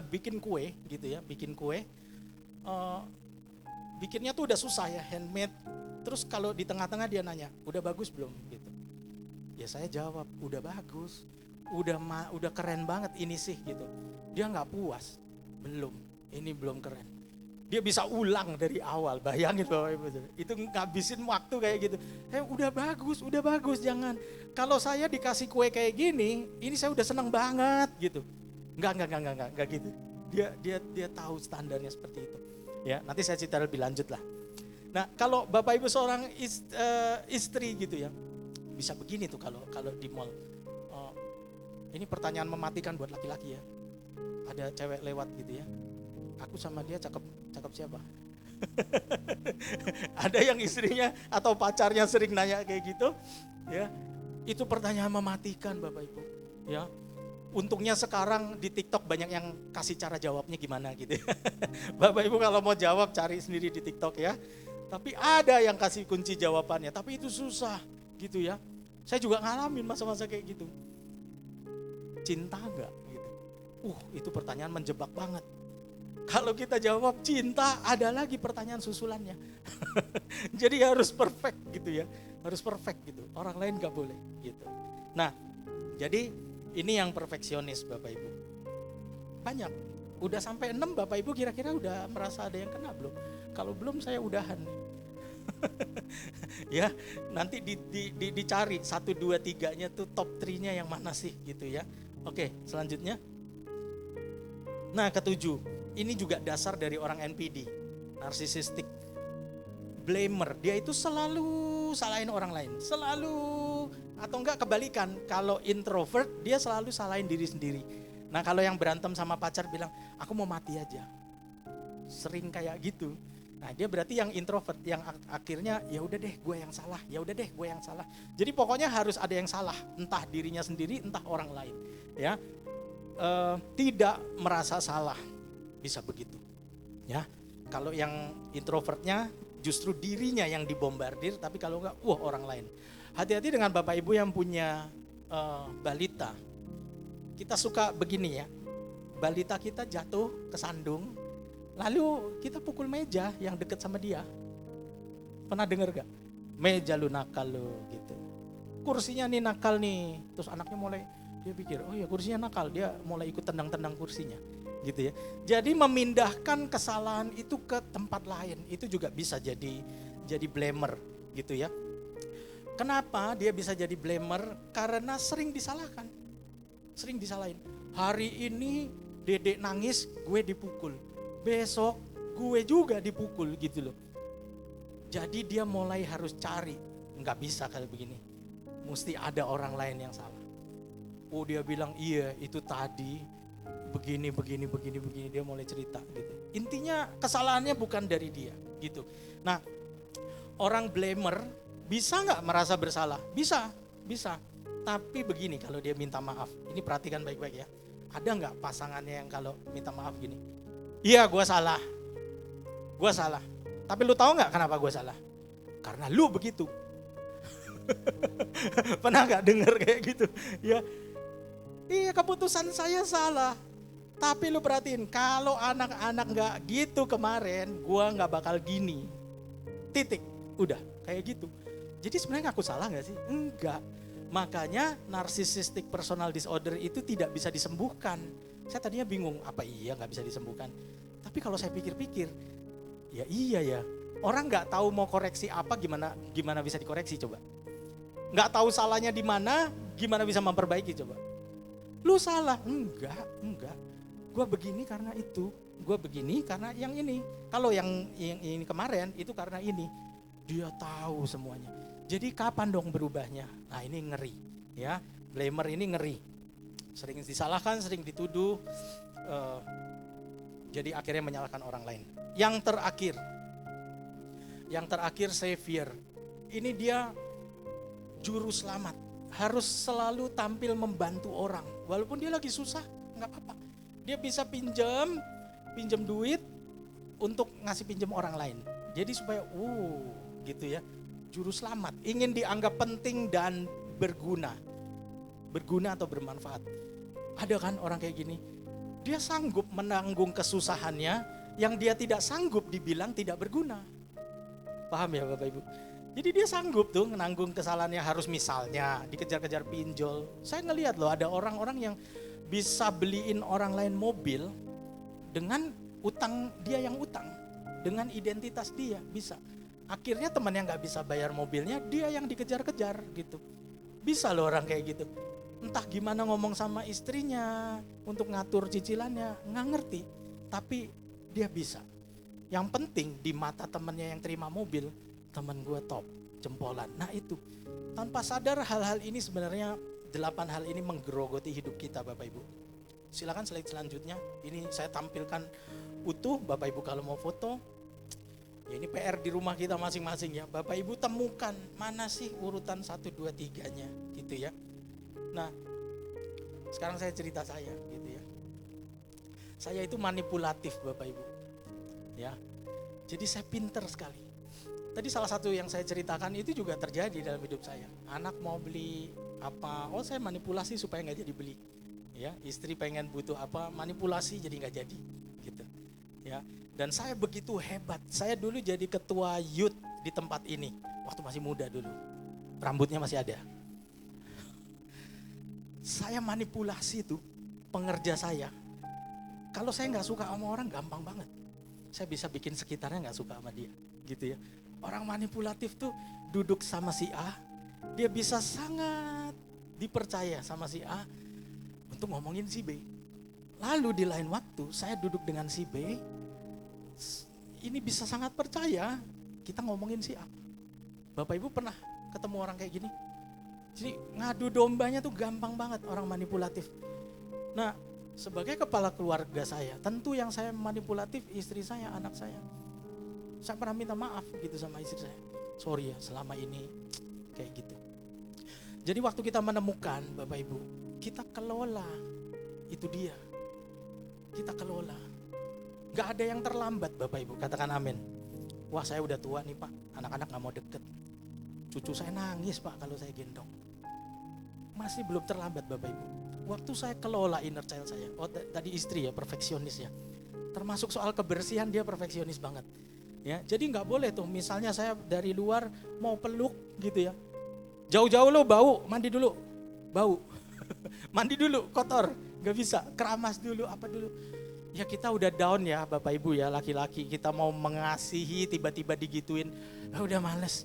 bikin kue gitu ya, bikinnya tuh udah susah ya, handmade. Terus kalau di tengah-tengah dia nanya, udah bagus belum gitu. Ya saya jawab, udah bagus, udah keren banget ini sih gitu. Dia nggak puas, belum, ini belum keren. Dia bisa ulang dari awal, bayangin Bapak Ibu. Itu ngabisin waktu kayak gitu. Udah bagus, jangan. Kalau saya dikasih kue kayak gini, ini saya udah seneng banget gitu. Enggak gitu. Dia tahu standarnya seperti itu. Ya, nanti saya cerita lebih lanjut lah. Nah, kalau Bapak Ibu seorang istri gitu ya, bisa begini tuh kalau di mall. Ini pertanyaan mematikan buat laki-laki ya. Ada cewek lewat gitu ya. Aku sama dia cakep siapa? Ada yang istrinya atau pacarnya sering nanya kayak gitu, ya. Itu pertanyaan mematikan Bapak Ibu, ya. Untungnya sekarang di TikTok banyak yang kasih cara jawabnya gimana gitu. Bapak Ibu kalau mau jawab cari sendiri di TikTok ya. Tapi ada yang kasih kunci jawabannya, tapi itu susah gitu ya. Saya juga ngalamin masa-masa kayak gitu. Cinta enggak gitu. Itu pertanyaan menjebak banget. Kalau kita jawab cinta, ada lagi pertanyaan susulannya. Jadi harus perfect gitu ya. Harus perfect gitu. Orang lain gak boleh gitu. Nah, jadi ini yang perfeksionis Bapak Ibu. Banyak. Udah sampai 6 Bapak Ibu kira-kira udah merasa ada yang kena belum? Kalau belum saya udahan. Ya, nanti dicari 1, 2, 3-nya tuh top 3-nya yang mana sih gitu ya. Oke, selanjutnya. Nah, ketujuh, ini juga dasar dari orang NPD, narcissistic blamer. Dia itu selalu salahin orang lain, selalu, atau enggak kebalikan, kalau introvert dia selalu salahin diri sendiri. Nah, kalau yang berantem sama pacar bilang, aku mau mati aja. Sering kayak gitu. Nah, dia berarti yang introvert, yang akhirnya ya udah deh gue yang salah, ya udah deh gue yang salah. Jadi pokoknya harus ada yang salah, entah dirinya sendiri, entah orang lain. Ya, tidak merasa salah, bisa begitu. Ya, kalau yang introvertnya justru dirinya yang dibombardir, tapi kalau enggak, orang lain. Hati-hati dengan Bapak Ibu yang punya balita. Kita suka begini ya, balita kita jatuh kesandung, lalu kita pukul meja yang deket sama dia. Pernah dengar gak? Meja lu nakal lu gitu. Kursinya nih nakal nih. Terus anaknya mulai, dia pikir, oh ya kursinya nakal. Dia mulai ikut tendang-tendang kursinya gitu ya. Jadi memindahkan kesalahan itu ke tempat lain. Itu juga bisa jadi blamer gitu ya. Kenapa dia bisa jadi blamer? Karena sering disalahkan. Sering disalahin. Hari ini Dedek nangis, gue dipukul. Besok gue juga dipukul gitu loh. Jadi dia mulai harus cari, nggak bisa kalau begini, mesti ada orang lain yang salah. Dia bilang iya itu tadi begini, dia mulai cerita gitu. Intinya kesalahannya bukan dari dia gitu. Nah, orang blamer bisa nggak merasa bersalah? Bisa. Tapi begini, kalau dia minta maaf, ini perhatikan baik-baik ya. Ada nggak pasangannya yang kalau minta maaf gini? Iya, gue salah. Tapi lu tahu nggak kenapa gue salah? Karena lu begitu. Pernah nggak dengar kayak gitu? Ya, iya keputusan saya salah. Tapi lu perhatiin, kalau anak-anak nggak gitu kemarin, gue nggak bakal gini. Titik, udah kayak gitu. Jadi sebenarnya aku salah nggak sih? Enggak. Makanya narcissistic personal disorder itu tidak bisa disembuhkan. Saya tadinya bingung, apa iya nggak bisa disembuhkan? Tapi kalau saya pikir-pikir, ya iya ya. Orang nggak tahu mau koreksi apa, gimana bisa dikoreksi coba? Nggak tahu salahnya di mana, gimana bisa memperbaiki coba? Lu salah? Enggak. Gue begini karena itu, gue begini karena yang ini. Kalau yang ini kemarin itu karena ini. Dia tahu semuanya. Jadi kapan dong berubahnya? Nah ini ngeri ya, blamer ini ngeri. Sering disalahkan, sering dituduh, jadi akhirnya menyalahkan orang lain. Yang terakhir savior. Ini dia juru selamat. Harus selalu tampil membantu orang. Walaupun dia lagi susah, gak apa-apa. Dia bisa pinjam duit untuk ngasih pinjam orang lain. Jadi supaya, gitu ya. Juru selamat, ingin dianggap penting dan berguna atau bermanfaat. Ada kan orang kayak gini, dia sanggup menanggung kesusahannya yang dia tidak sanggup dibilang tidak berguna. Paham ya Bapak Ibu? Jadi dia sanggup tuh menanggung kesalahannya, harus misalnya dikejar-kejar pinjol. Saya ngelihat loh ada orang-orang yang bisa beliin orang lain mobil dengan utang dia yang utang, dengan identitas dia bisa. Akhirnya teman yang gak bisa bayar mobilnya, dia yang dikejar-kejar gitu. Bisa loh orang kayak gitu. Entah gimana ngomong sama istrinya untuk ngatur cicilannya, gak ngerti. Tapi dia bisa. Yang penting di mata temannya yang terima mobil, teman gue top, jempolan. Nah itu, tanpa sadar hal-hal ini sebenarnya 8 hal ini menggerogoti hidup kita Bapak Ibu. Silakan slide selanjutnya, ini saya tampilkan utuh Bapak Ibu kalau mau foto. Ya ini PR di rumah kita masing-masing ya. Bapak Ibu temukan mana sih urutan 1, 2, 3-nya gitu ya. Nah, sekarang saya cerita saya gitu ya. Saya itu manipulatif Bapak Ibu. Ya. Jadi saya pinter sekali. Tadi salah satu yang saya ceritakan itu juga terjadi dalam hidup saya. Anak mau beli apa, saya manipulasi supaya nggak jadi beli. Ya, istri pengen butuh apa, manipulasi jadi nggak jadi gitu. Ya. Dan saya begitu hebat. Saya dulu jadi ketua youth di tempat ini waktu masih muda dulu. Rambutnya masih ada. Saya manipulasi tuh pengerja saya. Kalau saya nggak suka sama orang gampang banget. Saya bisa bikin sekitarnya nggak suka sama dia, gitu ya. Orang manipulatif tuh duduk sama si A, dia bisa sangat dipercaya sama si A untuk ngomongin si B. Lalu di lain waktu saya duduk dengan si B, ini bisa sangat percaya kita ngomongin si A. Bapak Ibu pernah ketemu orang kayak gini? Jadi ngadu dombanya tuh gampang banget orang manipulatif. Nah, sebagai kepala keluarga saya, tentu yang saya manipulatif istri saya, anak saya. Saya pernah minta maaf gitu sama istri saya. Sorry ya selama ini kayak gitu. Jadi waktu kita menemukan Bapak Ibu, kita kelola, itu dia. Kita kelola. Gak ada yang terlambat Bapak Ibu, katakan amin. Wah saya udah tua nih Pak, anak-anak gak mau deket. Cucu saya nangis Pak kalau saya gendong. Masih belum terlambat Bapak Ibu. Waktu saya kelola inner child saya, tadi istri ya perfeksionis ya. Termasuk soal kebersihan dia perfeksionis banget. Ya, jadi nggak boleh tuh misalnya saya dari luar mau peluk gitu ya. Jauh-jauh lo bau, mandi dulu. Bau. Mandi dulu, kotor. Gak bisa, keramas dulu, apa dulu. Ya kita udah down ya Bapak Ibu ya laki-laki. Kita mau mengasihi tiba-tiba digituin. Udah males.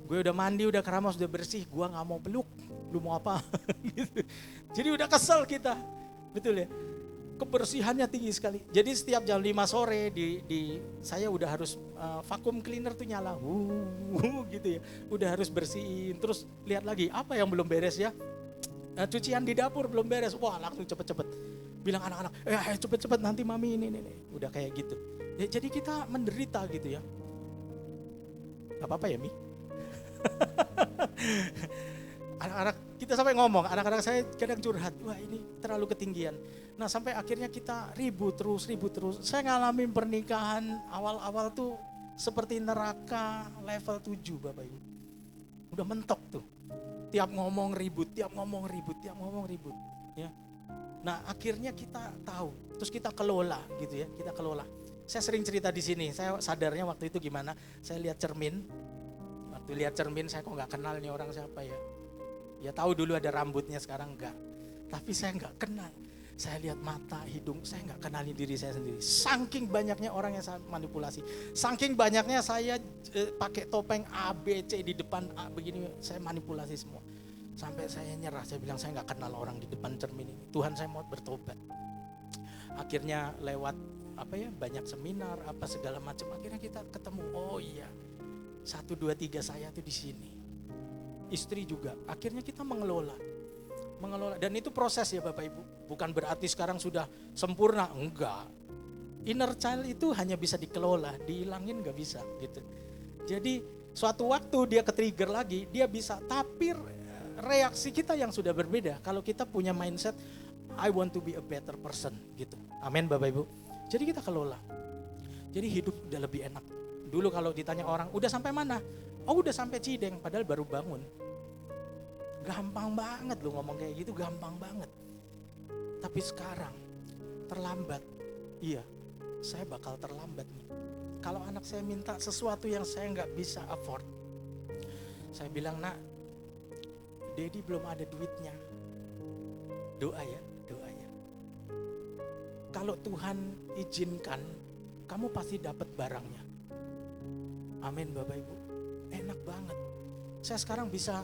Gue udah mandi, udah keramas, udah bersih. Gue gak mau peluk. Lu mau apa? Gitu. Jadi udah kesel kita. Betul ya? Kebersihannya tinggi sekali. Jadi setiap jam 5 sore saya udah harus vacuum cleaner tuh nyala. Gitu ya. Udah harus bersihin. Terus lihat lagi apa yang belum beres ya. Cucian di dapur belum beres. Wah langsung cepet-cepet. Bilang anak-anak, cepet-cepet nanti mami ini. Udah kayak gitu. Ya, jadi kita menderita gitu ya. Gak apa-apa ya Mi? Anak-anak kita sampai ngomong, anak-anak saya kadang curhat, wah ini terlalu ketinggian. Nah sampai akhirnya kita ribut terus. Saya ngalamin pernikahan awal-awal tuh seperti neraka level 7 Bapak Ibu. Udah mentok tuh. Tiap ngomong ribut. Ya. Nah akhirnya kita tahu, terus kita kelola gitu ya, kita kelola. Saya sering cerita di sini, saya sadarnya waktu itu gimana, saya lihat cermin. Waktu lihat cermin saya kok gak kenal nih orang siapa ya. Ya tahu dulu ada rambutnya, sekarang enggak. Tapi saya enggak kenal. Saya lihat mata, hidung, saya enggak kenali diri saya sendiri. Saking banyaknya orang yang saya manipulasi. Saking banyaknya saya pakai topeng A, B, C di depan A begini, saya manipulasi semua. Sampai saya nyerah, saya bilang saya enggak kenal orang di depan cermin ini. Tuhan saya mau bertobat. Akhirnya lewat banyak seminar, segala macam. Akhirnya kita ketemu, oh iya. 1, 2, 3 saya tuh di sini. Istri juga. Akhirnya kita mengelola. Dan itu proses ya Bapak Ibu. Bukan berarti sekarang sudah sempurna, enggak. Inner child itu hanya bisa dikelola, dihilangin enggak bisa gitu. Jadi suatu waktu dia ke-trigger lagi, dia bisa, tapi reaksi kita yang sudah berbeda. Kalau kita punya mindset I want to be a better person gitu. Amin Bapak Ibu. Jadi kita kelola. Jadi hidup udah lebih enak. Dulu kalau ditanya orang, udah sampai mana? Oh udah sampai Cideng, padahal baru bangun. Gampang banget lu ngomong kayak gitu, gampang banget. Tapi sekarang terlambat. Iya, saya bakal terlambat nih. Kalau anak saya minta sesuatu yang saya nggak bisa afford, saya bilang, nak, Dedi belum ada duitnya. Doa ya. Kalau Tuhan izinkan, kamu pasti dapat barangnya. Amin Bapak Ibu. Enak banget. Saya sekarang bisa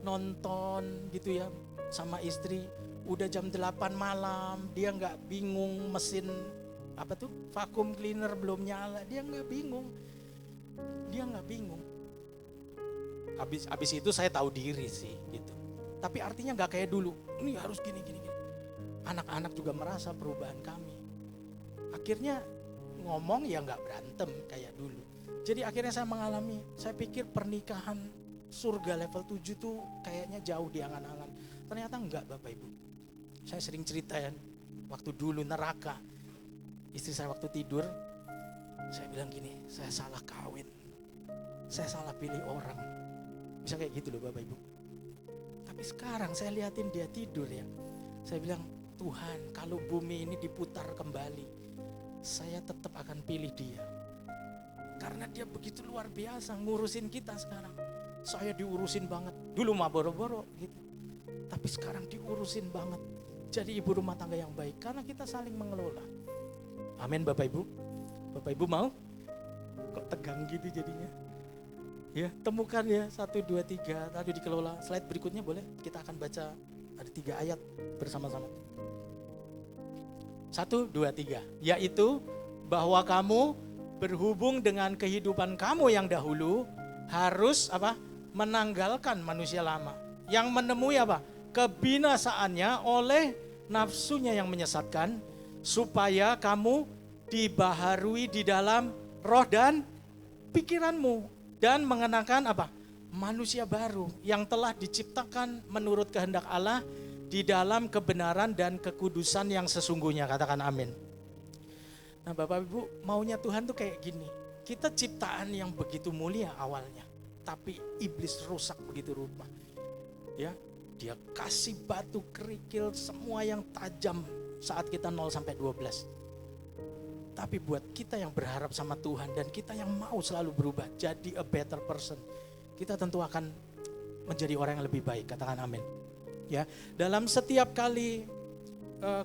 nonton gitu ya sama istri. Udah jam 8 malam, dia gak bingung mesin vacuum cleaner belum nyala. Dia gak bingung. Abis itu saya tahu diri sih gitu. Tapi artinya gak kayak dulu. Ini harus gini. Anak-anak juga merasa perubahan kami. Akhirnya ngomong ya gak berantem kayak dulu. Jadi akhirnya saya mengalami, saya pikir pernikahan surga level 7 tuh kayaknya jauh di angan-angan. Ternyata enggak Bapak Ibu. Saya sering cerita ya, waktu dulu neraka. Istri saya waktu tidur, saya bilang gini, saya salah kawin. Saya salah pilih orang. Bisa kayak gitu loh Bapak Ibu. Tapi sekarang saya liatin dia tidur ya. Saya bilang, Tuhan kalau bumi ini diputar kembali, saya tetap akan pilih dia. Karena dia begitu luar biasa ngurusin kita sekarang. Saya diurusin banget. Dulu mah boro-boro gitu. Tapi sekarang diurusin banget. Jadi ibu rumah tangga yang baik. Karena kita saling mengelola. Amin Bapak Ibu. Bapak Ibu mau? Kok tegang gitu jadinya? Ya temukan ya 1, 2, 3. Tadi dikelola. Slide berikutnya boleh? Kita akan baca ada 3 ayat bersama-sama. 1, 2, 3. Yaitu bahwa kamu berhubung dengan kehidupan kamu yang dahulu harus apa? Menanggalkan manusia lama yang menemui apa? Kebinasaannya oleh nafsunya yang menyesatkan, supaya kamu dibaharui di dalam roh dan pikiranmu dan mengenakan apa? Manusia baru yang telah diciptakan menurut kehendak Allah di dalam kebenaran dan kekudusan yang sesungguhnya. Katakan amin. Nah Bapak Ibu, maunya Tuhan tuh kayak gini. Kita ciptaan yang begitu mulia awalnya, tapi iblis rusak begitu rupa. Ya, dia kasih batu kerikil semua yang tajam saat kita 0 sampai 12. Tapi buat kita yang berharap sama Tuhan dan kita yang mau selalu berubah, jadi a better person, kita tentu akan menjadi orang yang lebih baik. Katakan amin. Ya, dalam setiap kali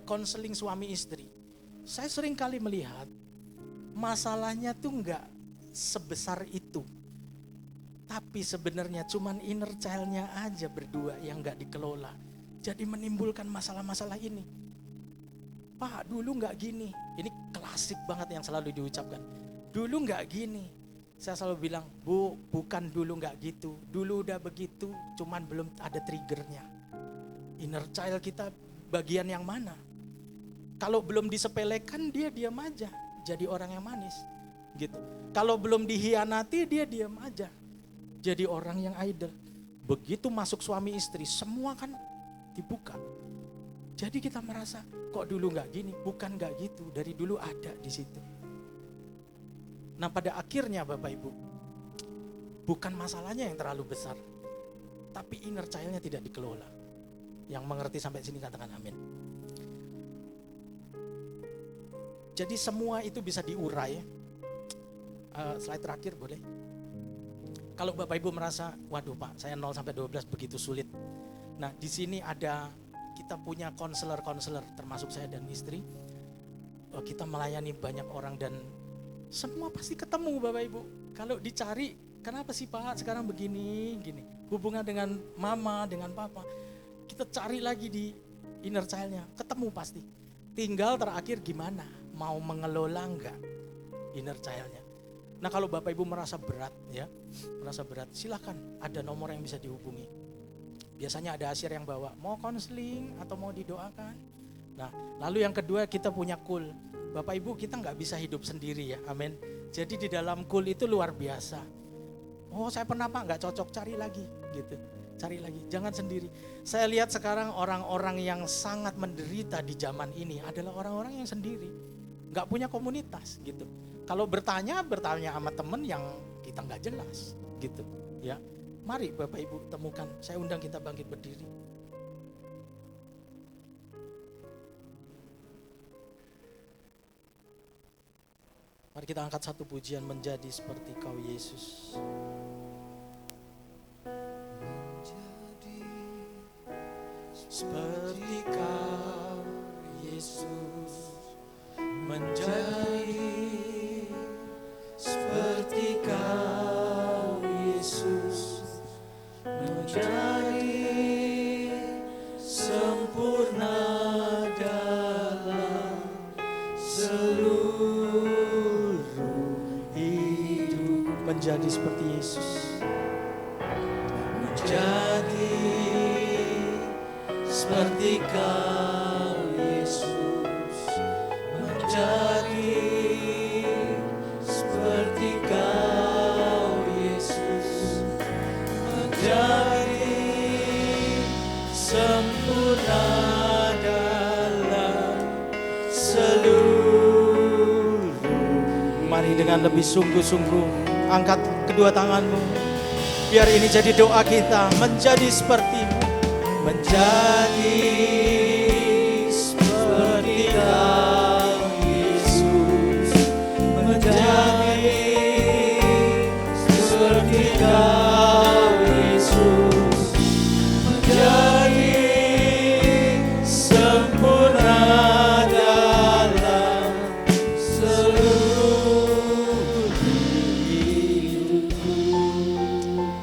konseling suami istri, saya sering kali melihat masalahnya tuh enggak sebesar itu. Tapi sebenarnya cuman inner child-nya aja berdua yang enggak dikelola. Jadi menimbulkan masalah-masalah ini. Pak, dulu enggak gini. Ini klasik banget yang selalu diucapkan. Dulu enggak gini. Saya selalu bilang, Bu, bukan dulu enggak gitu. Dulu udah begitu, cuman belum ada triggernya. Inner child kita bagian yang mana? Kalau belum disepelekan dia diam aja, jadi orang yang manis gitu. Kalau belum dihianati dia diam aja, jadi orang yang idle. Begitu masuk suami istri semua kan dibuka. Jadi kita merasa kok dulu nggak gini, bukan nggak gitu, dari dulu ada di situ. Nah pada akhirnya Bapak Ibu, bukan masalahnya yang terlalu besar, tapi inner child-nya tidak dikelola. Yang mengerti sampai sini katakan amin. Jadi semua itu bisa diurai. Slide terakhir boleh. Kalau Bapak Ibu merasa, waduh Pak, saya 0 sampai 12 begitu sulit. Nah di sini ada, kita punya konselor-konselor, termasuk saya dan istri. Kita melayani banyak orang dan semua pasti ketemu Bapak Ibu. Kalau dicari, kenapa sih Pak sekarang begini, gini. Hubungan dengan mama, dengan papa. Kita cari lagi di inner child-nya, ketemu pasti. Tinggal terakhir gimana? Mau mengelola enggak inner child-nya. Nah kalau Bapak Ibu merasa berat ya, merasa berat, silakan ada nomor yang bisa dihubungi. Biasanya ada asyir yang bawa, mau konseling atau mau didoakan. Nah lalu yang kedua kita punya kul. Bapak Ibu kita nggak bisa hidup sendiri ya, amin. Jadi di dalam kul itu luar biasa. Oh saya pernah Pak nggak cocok, cari lagi gitu. Cari lagi, jangan sendiri. Saya lihat sekarang orang-orang yang sangat menderita di zaman ini adalah orang-orang yang sendiri. Gak punya komunitas gitu. Kalau bertanya sama temen yang kita gak jelas gitu ya. Mari Bapak Ibu temukan, saya undang kita bangkit berdiri. Mari kita angkat satu pujian, menjadi seperti Kau Yesus. Seperti Kau Yesus, menjadi seperti Kau Yesus, menjadi sempurna dalam seluruh hidup. Menjadi seperti Yesus, menjadi seperti Kau Yesus, menjadi seperti Kau menjadi sempurna dalam seluruh. Mari dengan lebih sungguh-sungguh angkat kedua tanganmu. Biar ini jadi doa kita, menjadi seperti-Mu, menjadi seperti Kau Yesus, menjadi seperti Kau Yesus, menjadi sempurna dalam seluruh hidupku.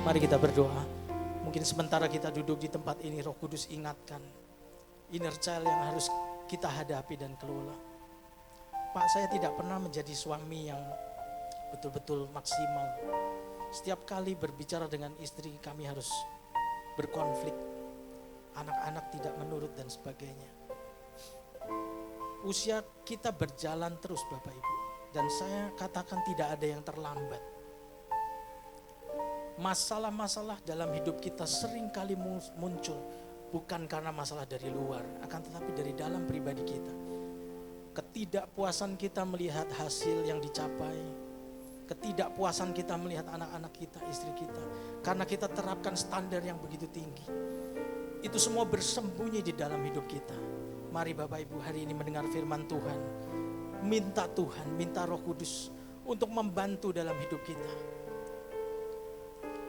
Mari kita berdoa. Mungkin sementara kita duduk di tempat ini, Roh Kudus ingatkan inner child yang harus kita hadapi dan kelola. Pak, saya tidak pernah menjadi suami yang betul-betul maksimal. Setiap kali berbicara dengan istri kami harus berkonflik. Anak-anak tidak menurut dan sebagainya. Usia kita berjalan terus Bapak Ibu. Dan saya katakan tidak ada yang terlambat. Masalah-masalah dalam hidup kita sering kali muncul. Bukan karena masalah dari luar, akan tetapi dari dalam pribadi kita. Ketidakpuasan kita melihat hasil yang dicapai. Ketidakpuasan kita melihat anak-anak kita, istri kita. Karena kita terapkan standar yang begitu tinggi. Itu semua bersembunyi di dalam hidup kita. Mari Bapak Ibu hari ini mendengar firman Tuhan. Minta Tuhan, minta Roh Kudus untuk membantu dalam hidup kita.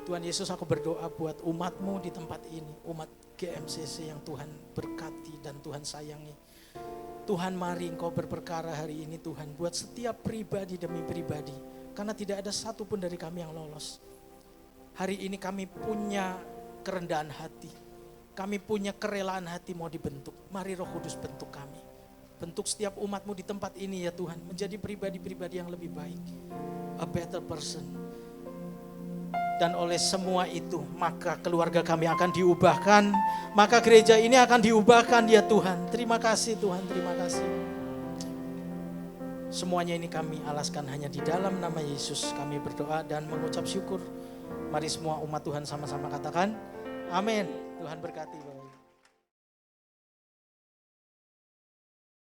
Tuhan Yesus, aku berdoa buat umat-Mu di tempat ini, umat GMCC yang Tuhan berkati dan Tuhan sayangi. Tuhan, mari Engkau berperkara hari ini Tuhan, buat setiap pribadi demi pribadi, karena tidak ada satupun dari kami yang lolos. Hari ini kami punya kerendahan hati, kami punya kerelaan hati mau dibentuk. Mari Roh Kudus bentuk kami, bentuk setiap umat-Mu di tempat ini ya Tuhan, menjadi pribadi-pribadi yang lebih baik, a better person. Dan oleh semua itu, maka keluarga kami akan diubahkan, maka gereja ini akan diubahkan ya Tuhan. Terima kasih Tuhan, terima kasih. Semuanya ini kami alaskan hanya di dalam nama Yesus. Kami berdoa dan mengucap syukur. Mari semua umat Tuhan sama-sama katakan, amin. Tuhan berkati.